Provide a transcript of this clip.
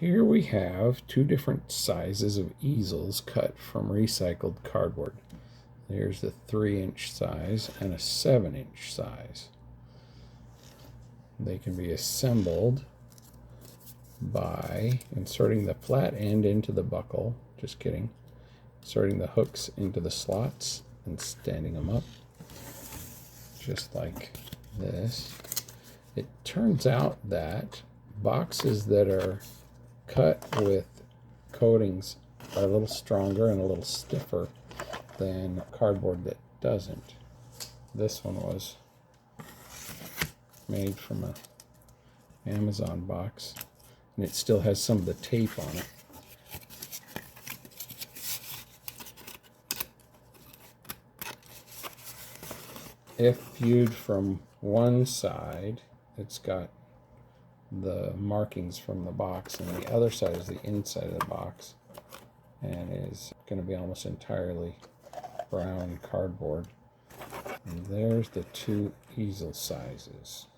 Here we have two different sizes of easels cut from recycled cardboard. There's the 3-inch size and a 7-inch size. They can be assembled by inserting the flat end into the buckle, just kidding, inserting the hooks into the slots and standing them up, just like this. It turns out that boxes that are cut with coatings are a little stronger and a little stiffer than cardboard that doesn't. This one was made from an Amazon box, and it still has some of the tape on it. If viewed from one side, it's got the markings from the box, and the other side is the inside of the box, and is going to be almost entirely brown cardboard. And there's the two easel sizes.